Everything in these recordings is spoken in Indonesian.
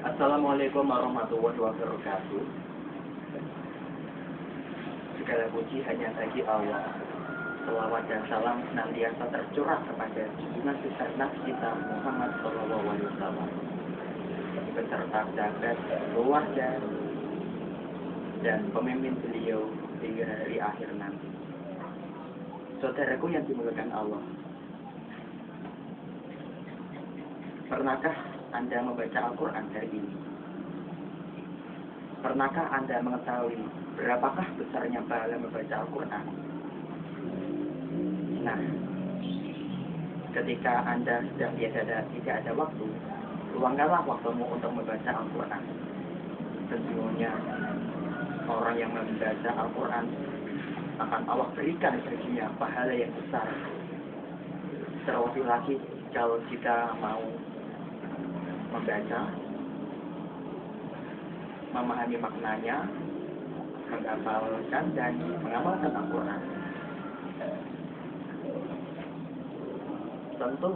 Assalamualaikum warahmatullahi wabarakatuh. Segala puji hanya bagi Allah. Selawat dan salam senantiasa tercurah kepada junjungan besar Nabi kita Muhammad SAW beserta sahabat, keluarga, dan pemimpin beliau hingga hari akhir nanti. Saudaraku yang dimuliakan Allah, pernahkah Anda membaca Al-Quran hari ini? Pernahkah Anda mengetahui berapakah besarnya pahala membaca Al-Quran? Nah, ketika Anda sudah tidak ada waktu, luangkanlah waktumu untuk membaca Al-Quran. Sesungguhnya orang yang membaca Al-Quran akan Allah berikan baginya pahala yang besar. Terlebih lagi kalau kita mau membaca, memahami maknanya, menghafalkan dan mengamalkan Al-Quran. Tentu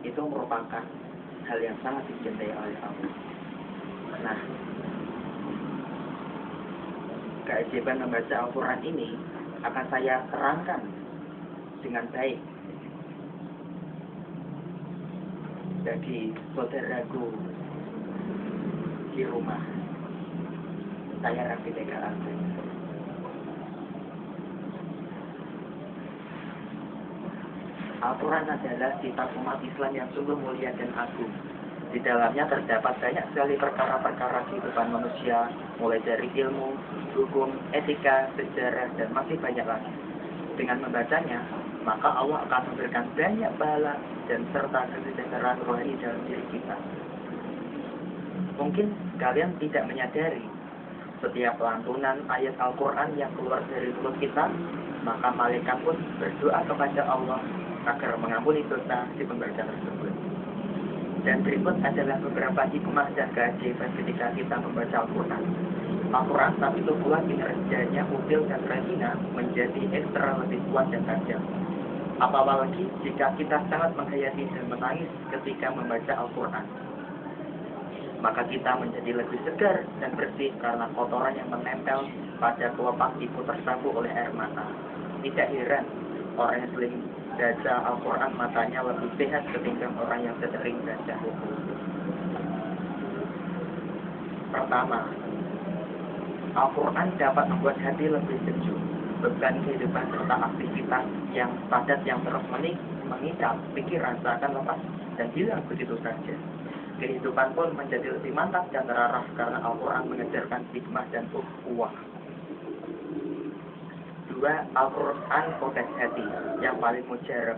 itu merupakan hal yang sangat dicintai oleh Allah. Nah, keajaiban membaca Al-Quran ini akan saya terangkan dengan baik bagi saudaraku di rumah. Saya Raffi Deka Albana. Al-Quran adalah kitab umat Islam yang sungguh mulia dan agung. Di dalamnya terdapat banyak sekali perkara-perkara kehidupan manusia, mulai dari ilmu, hukum, etika, sejarah, dan masih banyak lagi. Dengan membacanya, maka Allah akan memberikan banyak pahala dan serta kesejahteraan rohani dalam diri kita. Mungkin kalian tidak menyadari, setiap lantunan ayat Al-Quran yang keluar dari mulut kita, maka malaikat pun berdoa kepada Allah agar mengampuni dosa si pembaca tersebut. Dan berikut adalah beberapa hikmah dan keajaiban ketika kita membaca Al-Quran. Al-Quran saat itu pula kinerjanya upil dan retina menjadi ekstra lebih kuat dan tajam. Apalagi jika kita sangat menghayati dan menangis ketika membaca Al-Quran, maka kita menjadi lebih segar dan bersih karena kotoran yang menempel pada kelopak ibu tersapu oleh air mata. Tidak heran orang yang sering baca Al-Quran matanya lebih sehat ketimbang orang yang sering baca buku. Pertama, Al-Quran dapat membuat hati lebih sejuk. Beban kehidupan serta aktivitas yang padat yang terus mengikat pikiran seakan lepas dan hilang begitu saja. Kehidupan pun menjadi lebih mantap dan terarah karena Al-Quran mengajarkan hikmah dan ukhuwah. Dua, Al-Quran obat hati yang paling mujarab.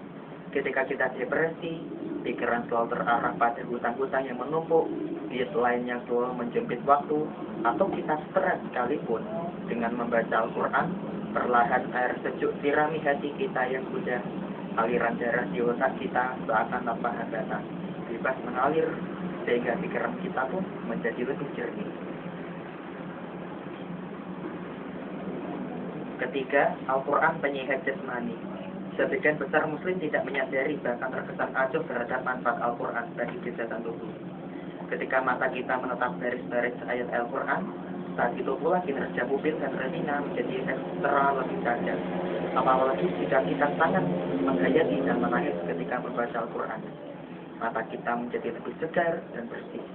Ketika kita depresi, pikiran selalu terarah pada hutang-hutang yang menumpuk, diet lain yang selalu menjemput waktu, atau kita stres sekalipun, dengan membaca Al-Quran, perlahan air sejuk sirami hati kita yang sudah aliran darah di otak kita seakan tanpa hambatan, bebas mengalir, sehingga pikiran kita pun menjadi lebih jernih. Ketiga, Al-Quran penyehat jasmani. Sebagian besar muslim tidak menyadari bahkan terkesan acuh terhadap manfaat Al-Quran bagi kesehatan tubuh. Ketika mata kita menetap baris-baris ayat Al-Quran, saat itu pula kinerja pupil dan retina menjadi ekstra lebih tajam. Apalagi jika kita sangat menghayati dan menangis ketika membaca Al-Quran, mata kita menjadi lebih segar dan bersih.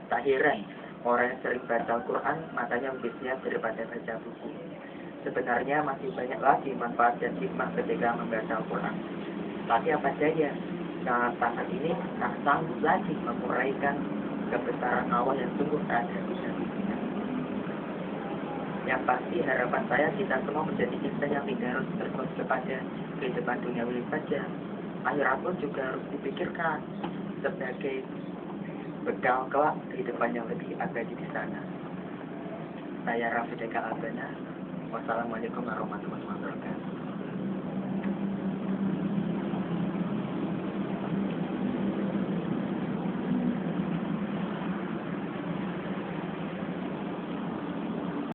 Tak heran orang yang sering baca Al-Quran matanya lebih sehat daripada baca buku. Sebenarnya masih banyak lagi manfaat dan hikmah ketika membaca Al-Quran. Tapi apa daya, sangat ini tak sanggup lagi menguraikan kebesaran Allah yang sungguh ada di hati kita. Yang pasti harapan saya kita semua menjadi insan yang tidak harus terus kepada kehidupan duniawi saja. Akhirat pun juga harus dipikirkan sebagai bekal kelak kehidupan yang lebih abadi di sana. Saya Raffi Deka Albana. Wassalamualaikum warahmatullahi wabarakatuh.